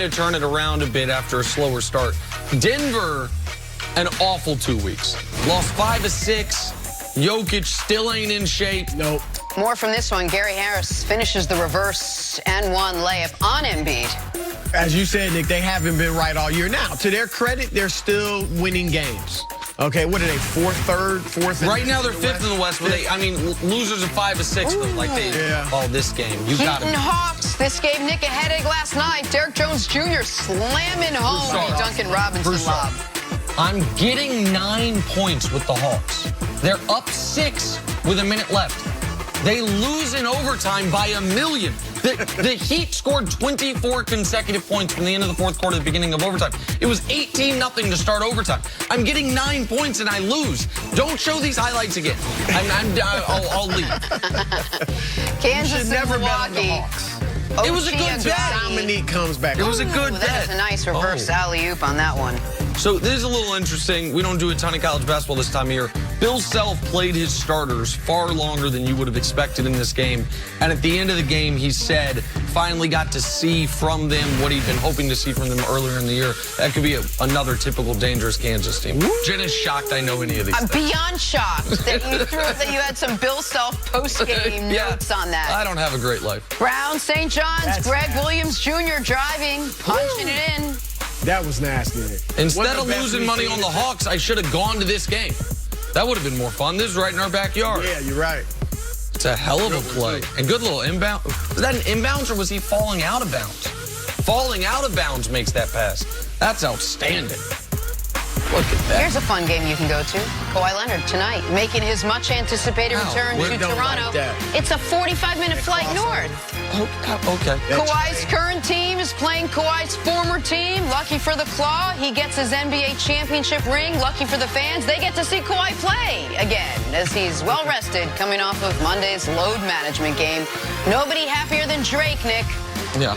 to turn it around a bit after a slower start. Denver, an awful 2 weeks. Lost 5 of 6. Jokic still ain't in shape. Nope. More from this one. Gary Harris finishes the reverse and one layup on Embiid. As you said, Nick, they haven't been right all year. Now, to their credit, they're still winning games. Okay, what are they, fourth? Right now they're 5th in the West, but losers of 5 of 6, but like this game. You got Heat and Hawks. This gave Nick a headache last night. Derrick Jones Jr. slamming home a Duncan Robinson lob. I'm getting 9 points with the Hawks. They're up 6 with a minute left. They lose in overtime by 1 million. The Heat scored 24 consecutive points from the end of the fourth quarter to the beginning of overtime. It was 18-0 to start overtime. I'm getting 9 points and I lose. Don't show these highlights again. I'll leave. Kansas and Milwaukee. It was a good bet. Dominique comes back. It was a good bet. That is a nice reverse alley-oop on that one. So this is a little interesting. We don't do a ton of college basketball this time of year. Bill Self played his starters far longer than you would have expected in this game. And at the end of the game, he said, finally got to see from them what he'd been hoping to see from them earlier in the year. That could be another typical dangerous Kansas team. Jen is shocked I know any of these I'm things. beyond shocked that you had some Bill Self post-game notes on that. I don't have a great life. Brown, St. John's, Greg Williams Jr. driving, punching it in. That was nasty. Instead of losing money on the Hawks, I should have gone to this game. That would have been more fun. This is right in our backyard. Yeah, you're right. It's a hell of a play. And good little inbound. Was that an inbounds or was he falling out of bounds? Falling out of bounds makes that pass. That's outstanding. Look at that. Here's a fun game you can go to. Kawhi Leonard tonight making his much-anticipated return to Toronto. It's a 45-minute flight north. Okay. Kawhi's current team is playing Kawhi's former team. Lucky for the Claw, he gets his NBA championship ring. Lucky for the fans, they get to see Kawhi play again as he's well-rested coming off of Monday's load management game. Nobody happier than Drake, Nick. Yeah.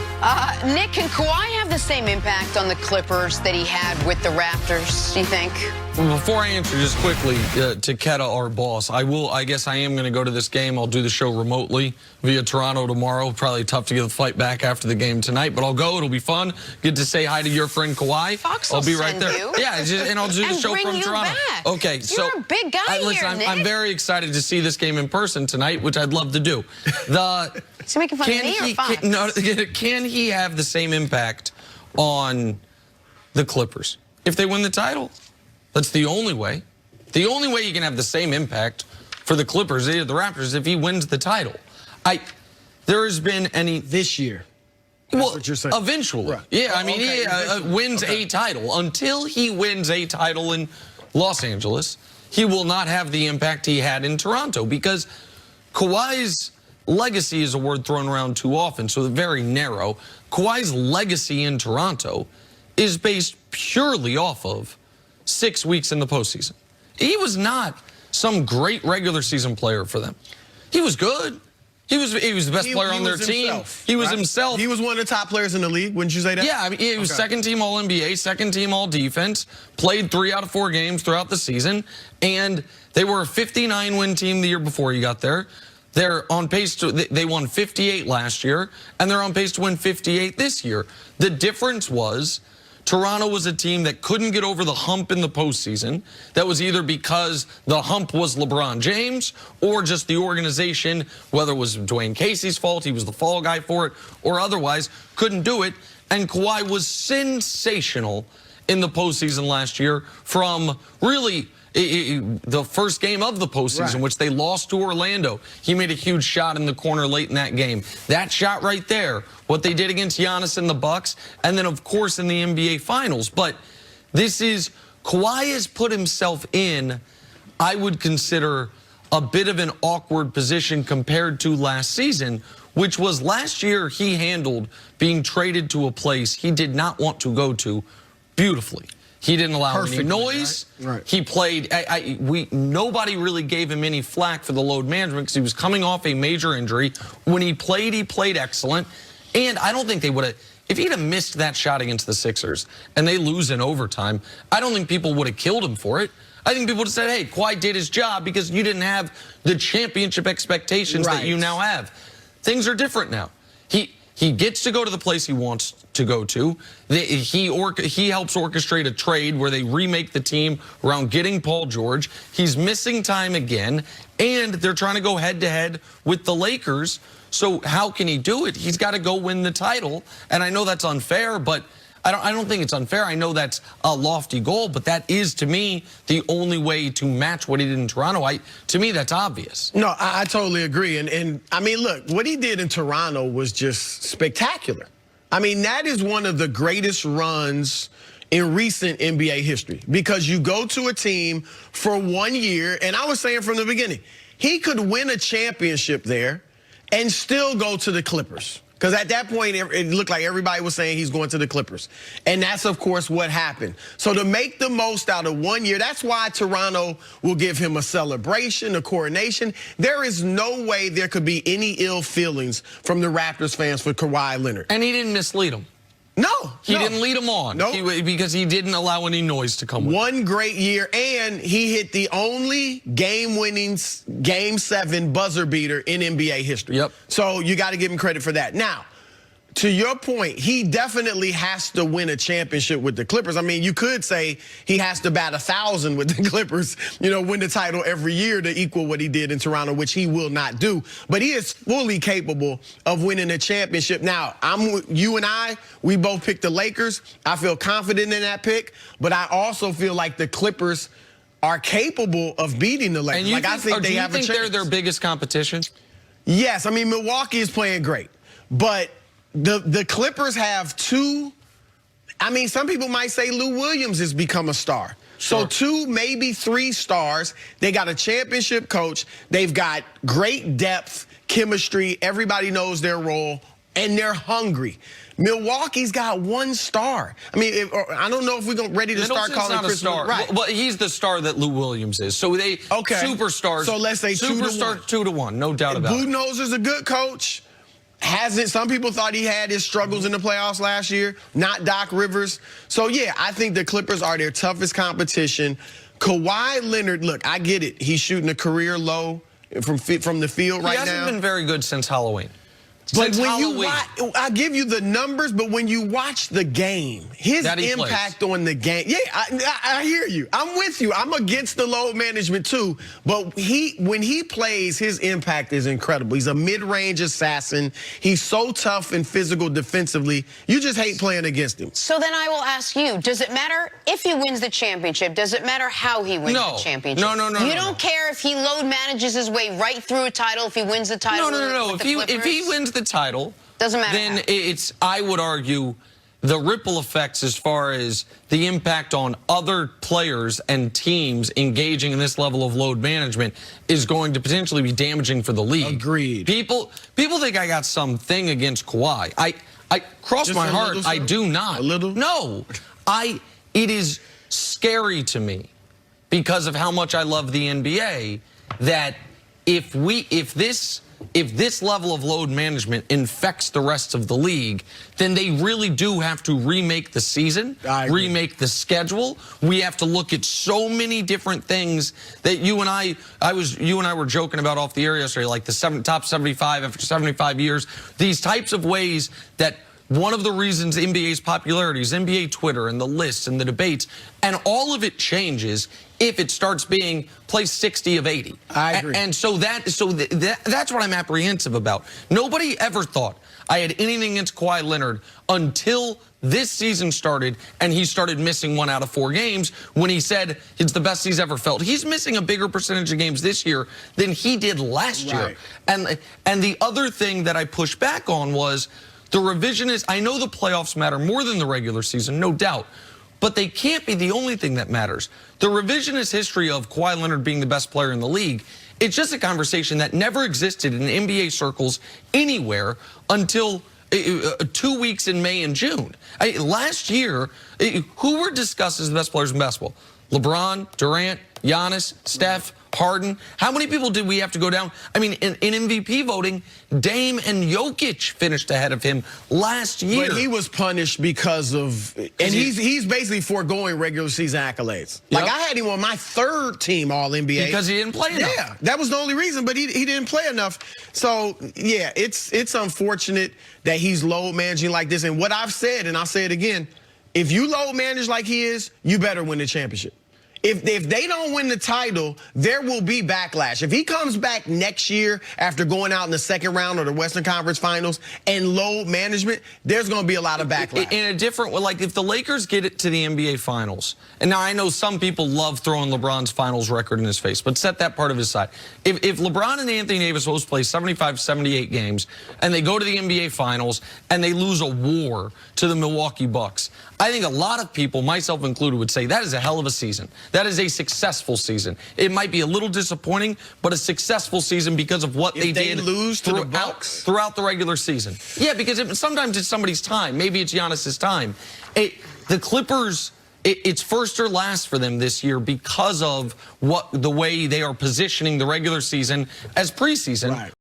Nick, can Kawhi have the same impact on the Clippers that he had with the Raptors, do you think? Well, before I answer, just quickly, to Keta, our boss, I guess I am going to go to this game. I'll do the show remotely via Toronto tomorrow. Probably tough to get the flight back after the game tonight, but I'll go. It'll be fun. Get to say hi to your friend Kawhi. Fox I'll be right there. You. Yeah, and I'll do the show from Toronto. Back. Okay, so you're a big guy listen, here, I'm very excited to see this game in person tonight, which I'd love to do. Is he making fun of me or Fox? Can he have the same impact on the Clippers if they win the title? That's the only way. The only way you can have the same impact for the Clippers or the Raptors is if he wins the title. There has been any this year. That's what you're saying. Eventually. Right. Yeah, I mean, he wins a title. Until he wins a title in Los Angeles, he will not have the impact he had in Toronto because Kawhi's legacy is a word thrown around too often, so very narrow. Kawhi's legacy in Toronto is based purely off of 6 weeks in the postseason. He was not some great regular season player for them. He was good. He was the best player on their team. He was himself. He was one of the top players in the league, wouldn't you say that? Yeah, I mean, he was second team All-NBA, second team All-Defense, played 3 out of 4 games throughout the season, and they were a 59-win team the year before he got there. They're on pace to, they won 58 last year, and they're on pace to win 58 this year. The difference was Toronto was a team that couldn't get over the hump in the postseason. That was either because the hump was LeBron James or just the organization, whether it was Dwayne Casey's fault, he was the fall guy for it, or otherwise couldn't do it. And Kawhi was sensational in the postseason last year from really the first game of the postseason, which they lost to Orlando. He made a huge shot in the corner late in that game. That shot right there, what they did against Giannis and the Bucks, and then, of course, in the NBA Finals. But this is, Kawhi has put himself in, I would consider, a bit of an awkward position compared to last season, which was last year he handled being traded to a place he did not want to go to beautifully. He didn't allow any noise. Right. He played. Nobody really gave him any flack for the load management because he was coming off a major injury. When he played excellent. And I don't think they would have, if he'd have missed that shot against the Sixers and they lose in overtime, I don't think people would have killed him for it. I think people would have said, hey, Kawhi did his job because you didn't have the championship expectations that you now have. Things are different now. He gets to go to the place he wants to go to. He helps orchestrate a trade where they remake the team around getting Paul George. He's missing time again, and they're trying to go head-to-head with the Lakers. So how can he do it? He's got to go win the title, and I know that's unfair, but I don't think it's unfair. I know that's a lofty goal, but that is, to me, the only way to match what he did in Toronto. To me, that's obvious. No, I totally agree. And I mean, look, what he did in Toronto was just spectacular. I mean, that is one of the greatest runs in recent NBA history, because you go to a team for 1 year, and I was saying from the beginning, he could win a championship there and still go to the Clippers. Because at that point, it looked like everybody was saying he's going to the Clippers. And that's, of course, what happened. So to make the most out of 1 year, that's why Toronto will give him a celebration, a coronation. There is no way there could be any ill feelings from the Raptors fans for Kawhi Leonard. And he didn't mislead them. No. He didn't lead them on. Nope. Because he didn't allow any noise to come with. One great year, and he hit the only game-winning Game 7 buzzer beater in NBA history. Yep. So you got to give him credit for that. Now, to your point, he definitely has to win a championship with the Clippers. I mean, you could say he has to bat 1,000 with the Clippers, win the title every year to equal what he did in Toronto, which he will not do. But he is fully capable of winning a championship. Now, you and I, we both picked the Lakers. I feel confident in that pick, but I also feel like the Clippers are capable of beating the Lakers. And I think they have a chance. Do you think they're their biggest competition? Yes. I mean, Milwaukee is playing great, but the Clippers have two. I mean, some people might say Lou Williams has become a star. Sure. So 2, maybe 3 stars. They got a championship coach. They've got great depth, chemistry. Everybody knows their role, and they're hungry. Milwaukee's got 1 star. I mean, I don't know if we're ready to start calling Chris star. Right. Well, he's the star that Lou Williams is. So they superstars. So let's say superstar 2-1, no doubt about it. Budenholzer's a good coach. Some people thought he had his struggles in the playoffs last year, not Doc Rivers. So, yeah, I think the Clippers are their toughest competition. Kawhi Leonard, look, I get it. He's shooting a career low from the field right now. He hasn't been very good since Halloween. But when you watch, I give you the numbers, but when you watch the game, his impact on the game, yeah, I hear you. I'm with you. I'm against the load management too, but when he plays, his impact is incredible. He's a mid-range assassin. He's so tough and physical defensively. You just hate playing against him. So then I will ask you, does it matter if he wins the championship? Does it matter how he wins the championship? No. You don't care if he load manages his way right through a title, if he wins the title? No. If he wins the title, doesn't matter. Then I would argue, the ripple effects as far as the impact on other players and teams engaging in this level of load management is going to potentially be damaging for the league. Agreed. People think I got something against Kawhi. I cross my heart, I do not. A little? No. It is scary to me because of how much I love the NBA that if this level of load management infects the rest of the league, then they really do have to remake the season, remake the schedule. We have to look at so many different things that you and I were joking about off the air yesterday, like the top 75 after 75 years. These types of ways that one of the reasons NBA's popularity is NBA Twitter and the lists and the debates, and all of it changes if it starts being play 60 of 80. I agree. And so that's what I'm apprehensive about. Nobody ever thought I had anything against Kawhi Leonard until this season started and he started missing 1 out of 4 games when he said it's the best he's ever felt. He's missing a bigger percentage of games this year than he did last year. And the other thing that I pushed back on was the revisionist. I know the playoffs matter more than the regular season, no doubt, but they can't be the only thing that matters. The revisionist history of Kawhi Leonard being the best player in the league, it's just a conversation that never existed in NBA circles anywhere until 2 weeks in May and June. Last year, who were discussed as the best players in basketball? LeBron, Durant, Giannis, Steph, Harden. How many people did we have to go down? I mean, in MVP voting, Dame and Jokic finished ahead of him last year. But he was punished because of, and he's basically foregoing regular season accolades. Like, I had him on my third team All-NBA. Because he didn't play enough. Yeah, that was the only reason, but he didn't play enough. So, yeah, it's unfortunate that he's load managing like this. And what I've said, and I'll say it again, if you load manage like he is, you better win the championship. If they don't win the title, there will be backlash. If he comes back next year after going out in the second round of the Western Conference Finals and load management, there's going to be a lot of backlash. In a different way, like if the Lakers get it to the NBA Finals, and now I know some people love throwing LeBron's finals record in his face, but set that part of his side. If LeBron and Anthony Davis both play 75, 78 games, and they go to the NBA Finals, and they lose a war to the Milwaukee Bucks, I think a lot of people, myself included, would say that is a hell of a season. That is a successful season. It might be a little disappointing, but a successive season because of what they did lose to the Bucks throughout the regular season. Yeah, because sometimes it's somebody's time. Maybe it's Giannis's time. The Clippers, it's first or last for them this year because of the way they are positioning the regular season as preseason. Right.